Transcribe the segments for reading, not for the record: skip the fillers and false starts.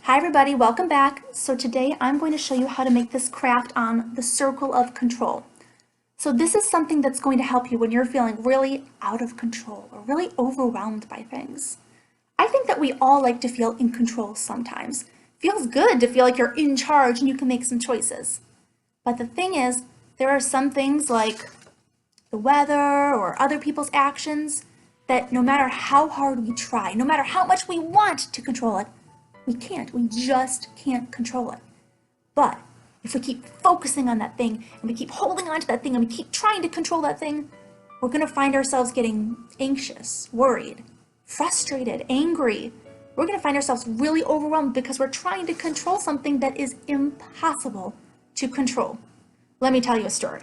Hi everybody, welcome back. So today I'm going to show you how to make this craft on the circle of control. So this is something that's going to help you when you're feeling really out of control or really overwhelmed by things. I think that we all like to feel in control sometimes. It feels good to feel like you're in charge and you can make some choices. But the thing is, there are some things like the weather or other people's actions that no matter how hard we try, no matter how much we want to control it, we can't. We just can't control it. But if we keep focusing on that thing and we keep holding on to that thing and we keep trying to control that thing, we're going to find ourselves getting anxious, worried, frustrated, angry. We're going to find ourselves really overwhelmed because we're trying to control something that is impossible to control. Let me tell you a story.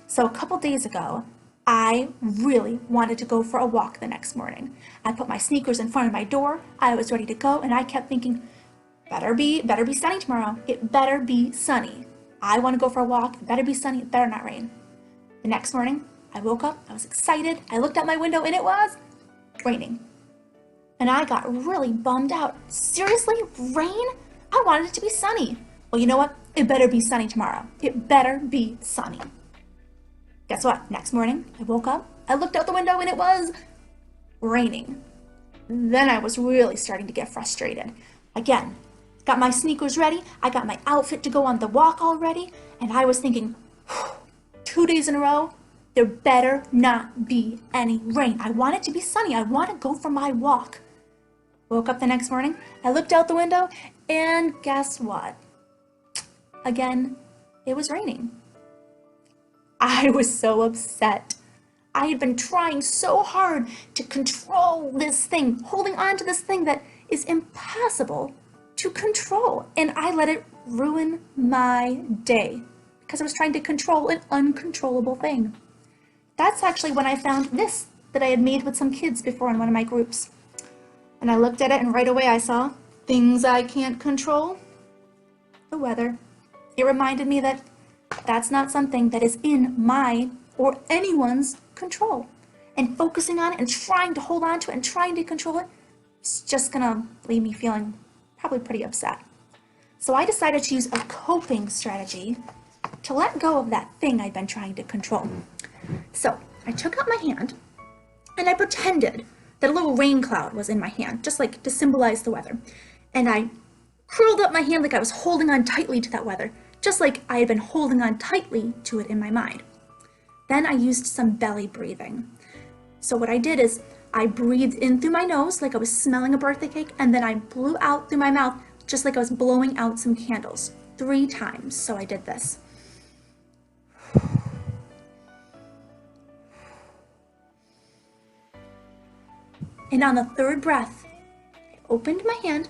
So a couple days ago, I really wanted to go for a walk the next morning. I put my sneakers in front of my door, I was ready to go, and I kept thinking, better be sunny tomorrow. It better be sunny. I want to go for a walk, it better be sunny, it better not rain. The next morning, I woke up, I was excited, I looked out my window and it was raining. And I got really bummed out. Seriously, rain? I wanted it to be sunny. Well, you know what? It better be sunny tomorrow. It better be sunny. Guess what? Next morning, I woke up, I looked out the window and it was raining. Then I was really starting to get frustrated. Again, got my sneakers ready, I got my outfit to go on the walk already, and I was thinking, 2 days in a row, there better not be any rain. I want it to be sunny. I want to go for my walk. Woke up the next morning, I looked out the window, and guess what? Again, it was raining. I was so upset. I had been trying so hard to control this thing, holding on to this thing that is impossible to control, and I let it ruin my day because I was trying to control an uncontrollable thing. That's actually when I found this that I had made with some kids before in one of my groups. And I looked at it and right away I saw things I can't control. The weather. It reminded me that that's not something that is in my or anyone's control. And focusing on it and trying to hold on to it and trying to control it is just gonna leave me feeling probably pretty upset. So I decided to use a coping strategy to let go of that thing I'd been trying to control. So I took out my hand and I pretended that a little rain cloud was in my hand, just like to symbolize the weather. And I curled up my hand like I was holding on tightly to that weather, just like I had been holding on tightly to it in my mind. Then I used some belly breathing. So what I did is I breathed in through my nose like I was smelling a birthday cake, and then I blew out through my mouth just like I was blowing out some candles 3 times. So I did this. And on the 3rd breath, I opened my hand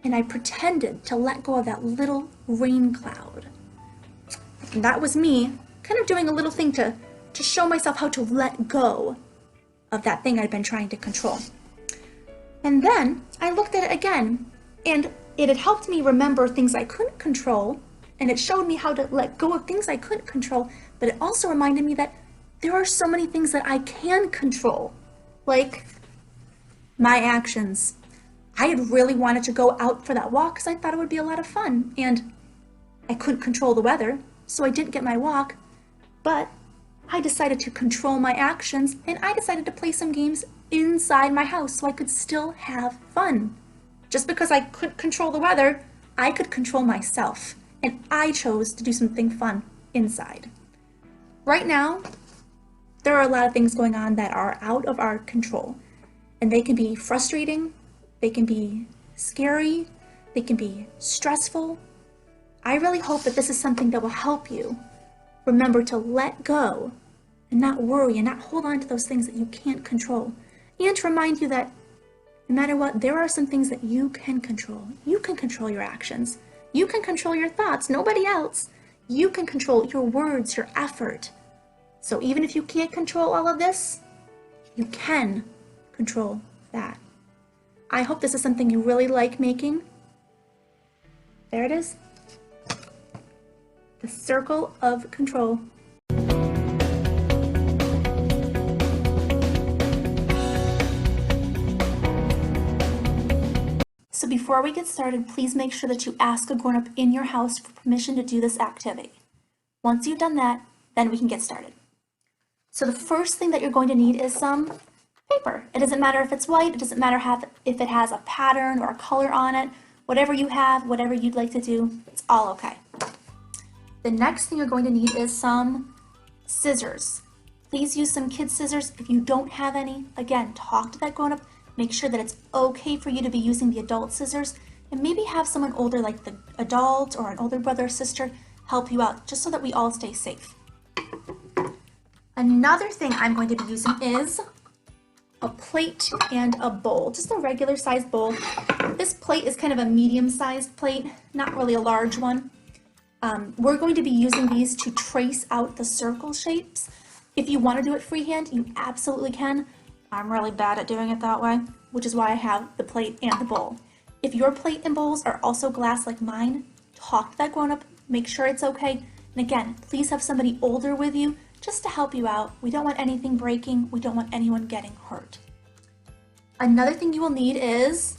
and I pretended to let go of that little rain cloud. And that was me kind of doing a little thing to show myself how to let go of that thing I'd been trying to control. And then I looked at it again, and it had helped me remember things I couldn't control, and it showed me how to let go of things I couldn't control, but it also reminded me that there are so many things that I can control, like my actions. I had really wanted to go out for that walk because I thought it would be a lot of fun, and I couldn't control the weather, so I didn't get my walk, but I decided to control my actions, and I decided to play some games inside my house so I could still have fun. Just because I couldn't control the weather, I could control myself, and I chose to do something fun inside. Right now, there are a lot of things going on that are out of our control, and they can be frustrating, they can be scary, they can be stressful. I really hope that this is something that will help you remember to let go and not worry and not hold on to those things that you can't control. And to remind you that no matter what, there are some things that you can control. You can control your actions. You can control your thoughts, nobody else. You can control your words, your effort. So even if you can't control all of this, you can control that. I hope this is something you really like making. There it is. The circle of control. So before we get started, please make sure that you ask a grown-up in your house for permission to do this activity. Once you've done that, then we can get started. So the first thing that you're going to need is some paper. It doesn't matter if it's white, it doesn't matter if it has a pattern or a color on it. Whatever you have, whatever you'd like to do, it's all okay. The next thing you're going to need is some scissors. Please use some kid scissors. If you don't have any, again, talk to that grown-up. Make sure that it's okay for you to be using the adult scissors, and maybe have someone older like the adult or an older brother or sister help you out, just so that we all stay safe. Another thing I'm going to be using is a plate and a bowl, just a regular sized bowl. This plate is kind of a medium sized plate, not really a large one. We're going to be using these to trace out the circle shapes. If you want to do it freehand, you absolutely can. I'm really bad at doing it that way, which is why I have the plate and the bowl. If your plate and bowls are also glass like mine, talk to that grown-up, make sure it's okay. And again, please have somebody older with you just to help you out. We don't want anything breaking. We don't want anyone getting hurt. Another thing you will need is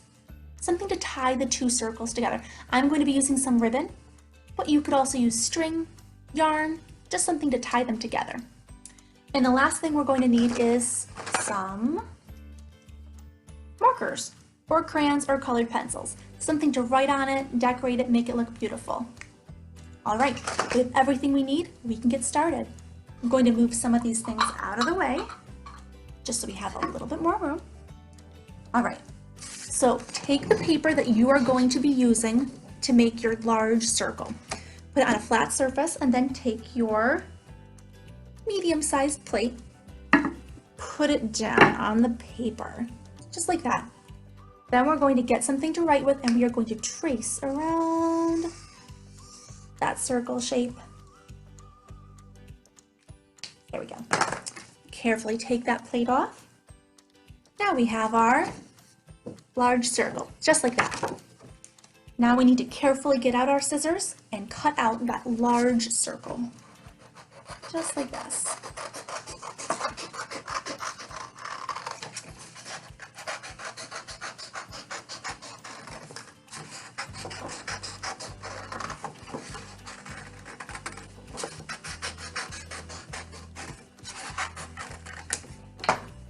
something to tie the two circles together. I'm going to be using some ribbon, but you could also use string, yarn, just something to tie them together. And the last thing we're going to need is some markers or crayons or colored pencils. Something to write on it, decorate it, make it look beautiful. All right, we have everything we need. We can get started. I'm going to move some of these things out of the way, just so we have a little bit more room. All right, so take the paper that you are going to be using to make your large circle. Put it on a flat surface and then take your medium-sized plate, put it down on the paper, just like that. Then we're going to get something to write with, and we are going to trace around that circle shape. There we go. Carefully take that plate off. Now we have our large circle, just like that. Now we need to carefully get out our scissors and cut out that large circle. Just like this.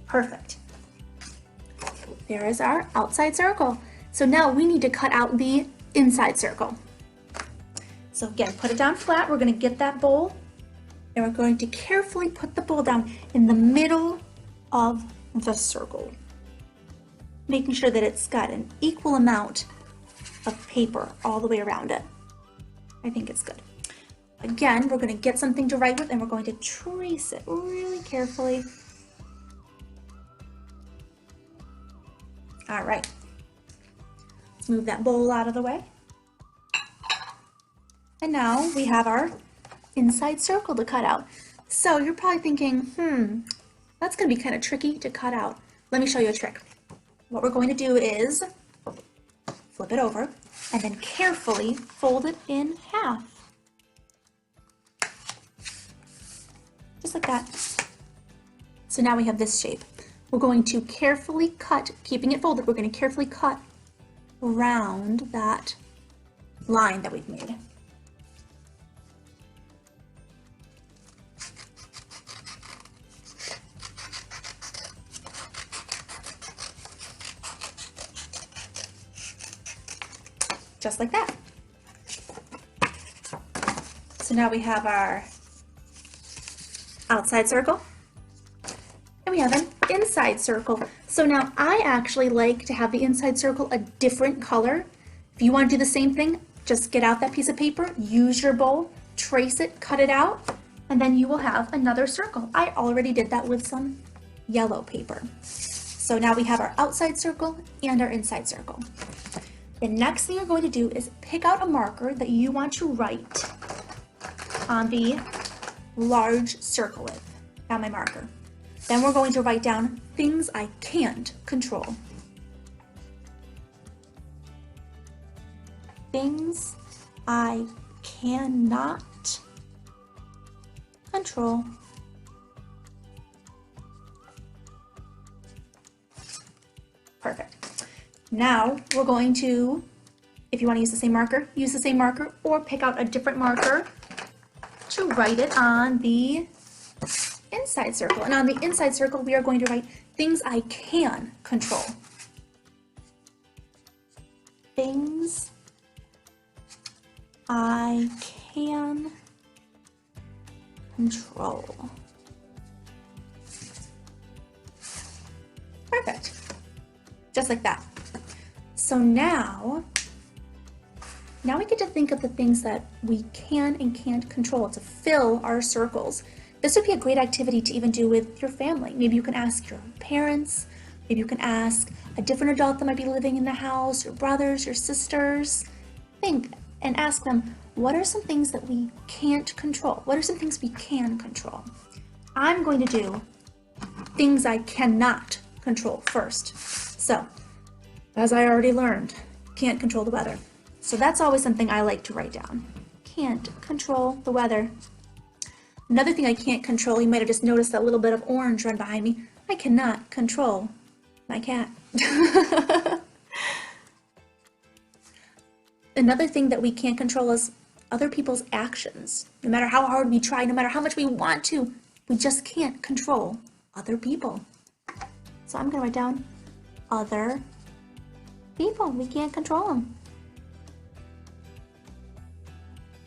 Perfect. There is our outside circle. So now we need to cut out the inside circle. So again, put it down flat. We're going to get that bowl, and we're going to carefully put the bowl down in the middle of the circle, making sure that it's got an equal amount of paper all the way around it. I think it's good. Again, we're going to get something to write with, and we're going to trace it really carefully. All right, let's move that bowl out of the way. And now we have our inside circle to cut out. So you're probably thinking, that's gonna be kind of tricky to cut out. Let me show you a trick. What we're going to do is flip it over and then carefully fold it in half. Just like that. So now we have this shape. We're going to carefully cut, keeping it folded, we're going to carefully cut around that line that we've made. Just like that. So now we have our outside circle, and we have an inside circle. So now I actually like to have the inside circle a different color. If you want to do the same thing, just get out that piece of paper, use your bowl, trace it, cut it out, and then you will have another circle. I already did that with some yellow paper. So now we have our outside circle and our inside circle. The next thing you're going to do is pick out a marker that you want to write on the large circle with. Got my marker. Then we're going to write down things I can't control. Things I cannot control. Perfect. Now we're going to, if you want to use the same marker, use the same marker, or pick out a different marker to write it on the inside circle. And on the inside circle, we are going to write things I can control. Things I can control. Perfect. Just like that. So now we get to think of the things that we can and can't control to fill our circles. This would be a great activity to even do with your family. Maybe you can ask your parents, maybe you can ask a different adult that might be living in the house, your brothers, your sisters. Think and ask them, what are some things that we can't control? What are some things we can control? I'm going to do things I cannot control first. So, as I already learned, can't control the weather. So that's always something I like to write down. Can't control the weather. Another thing I can't control, you might have just noticed that little bit of orange run behind me. I cannot control my cat. Another thing that we can't control is other people's actions. No matter how hard we try, no matter how much we want to, we just can't control other people. So I'm going to write down other people. We can't control them.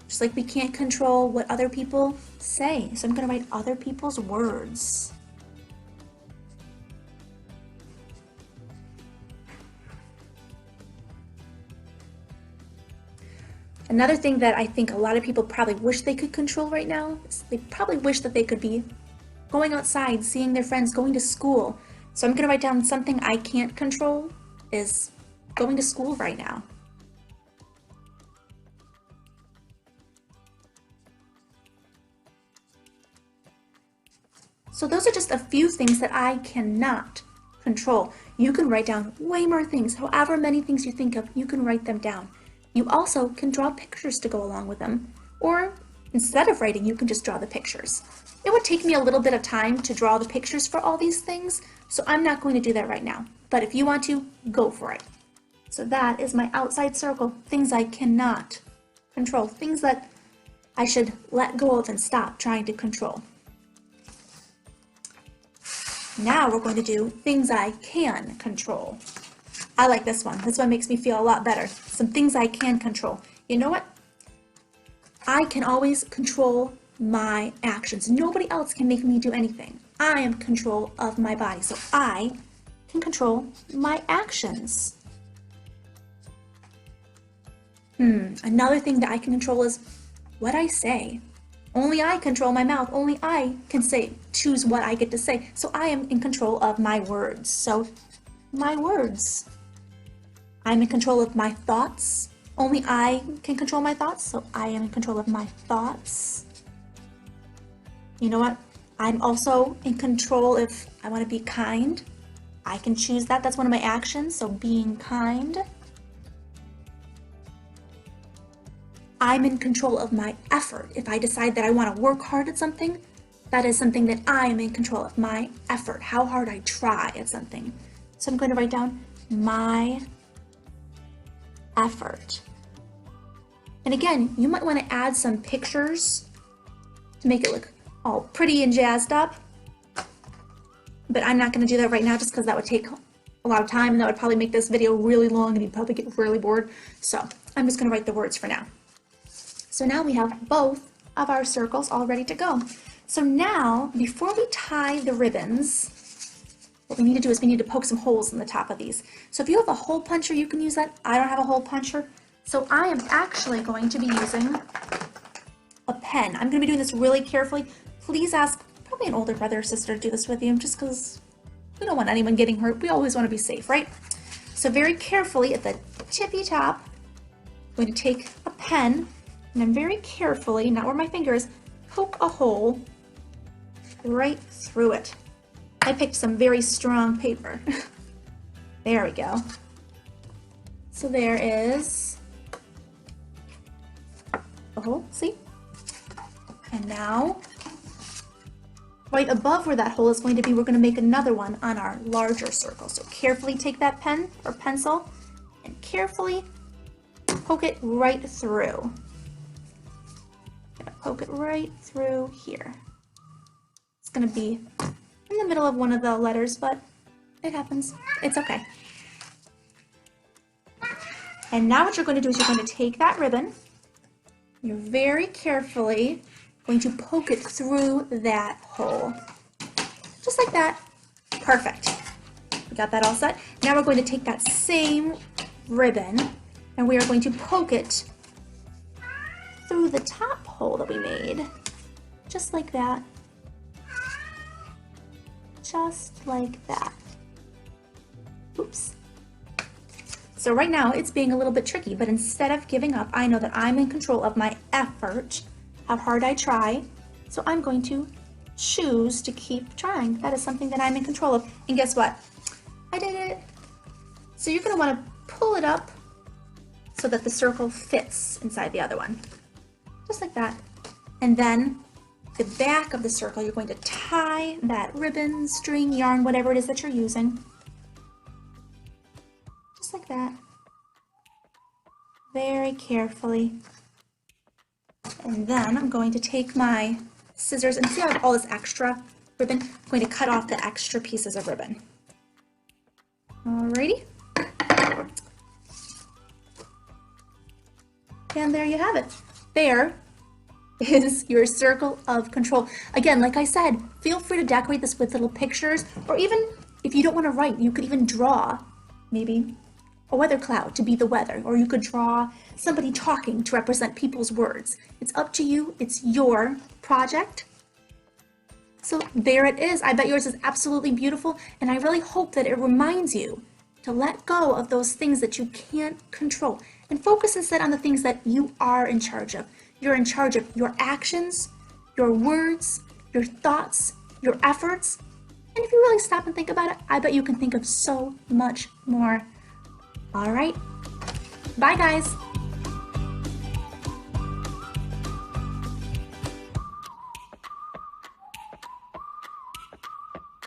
Just like we can't control what other people say. So I'm going to write other people's words. Another thing that I think a lot of people probably wish they could control right now is they probably wish that they could be going outside, seeing their friends, going to school. So I'm going to write down something I can't control is going to school right now. So those are just a few things that I cannot control. You can write down way more things. However many things you think of, you can write them down. You also can draw pictures to go along with them. Or instead of writing, you can just draw the pictures. It would take me a little bit of time to draw the pictures for all these things, so I'm not going to do that right now. But if you want to, go for it. So that is my outside circle, things I cannot control, things that I should let go of and stop trying to control. Now we're going to do things I can control. I like this one. This one makes me feel a lot better. Some things I can control. You know what? I can always control my actions. Nobody else can make me do anything. I am in control of my body, so I can control my actions. Another thing that I can control is what I say. Only I control my mouth. Only I can choose what I get to say. So I am in control of my words. So my words. I'm in control of my thoughts. Only I can control my thoughts. So I am in control of my thoughts. You know what? I'm also in control if I want to be kind. I can choose that. That's one of my actions. So being kind. I'm in control of my effort. If I decide that I want to work hard at something, that is something that I am in control of, my effort, how hard I try at something. So I'm going to write down my effort. And again, you might want to add some pictures to make it look all pretty and jazzed up. But I'm not going to do that right now just because that would take a lot of time and that would probably make this video really long and you'd probably get really bored. So I'm just going to write the words for now. So now we have both of our circles all ready to go. So now, before we tie the ribbons, what we need to do is we need to poke some holes in the top of these. So if you have a hole puncher, you can use that. I don't have a hole puncher, so I am actually going to be using a pen. I'm going to be doing this really carefully. Please ask probably an older brother or sister to do this with you, just because we don't want anyone getting hurt. We always want to be safe, right? So very carefully at the tippy top, I'm going to take a pen, and then very carefully, not where my finger is, poke a hole right through it. I picked some very strong paper. There we go. So there is a hole, see? And now, right above where that hole is going to be, we're going to make another one on our larger circle. So carefully take that pen or pencil carefully poke it right through. Gonna poke it right through here. It's gonna be in the middle of one of the letters, but it happens. It's okay. And now what you're going to do is you're going to take that ribbon, you're very carefully going to poke it through that hole. Just like that. Perfect. We got that all set. Now we're going to take that same ribbon and we are going to poke it through the top hole that we made. Just like that. Just like that. Oops. So right now it's being a little bit tricky, but instead of giving up, I know that I'm in control of my effort, how hard I try. So I'm going to choose to keep trying. That is something that I'm in control of. And guess what? I did it. So you're going to want to pull it up so that the circle fits inside the other one. Just like that. And then the back of the circle, you're going to tie that ribbon, string, yarn, whatever it is that you're using. Just like that. Very carefully. And then I'm going to take my scissors and see how I have all this extra ribbon. I'm going to cut off the extra pieces of ribbon. Alrighty. And there you have it. There is your circle of control. Again, like I said, feel free to decorate this with little pictures, or even if you don't want to write, you could even draw maybe a weather cloud to be the weather, or you could draw somebody talking to represent people's words. It's up to you. It's your project. So there it is. I bet yours is absolutely beautiful, and I really hope that it reminds you to let go of those things that you can't control and focus instead on the things that you are in charge of. You're in charge of your actions, your words, your thoughts, your efforts. And if you really stop and think about it, I bet you can think of so much more. All right. Bye, guys.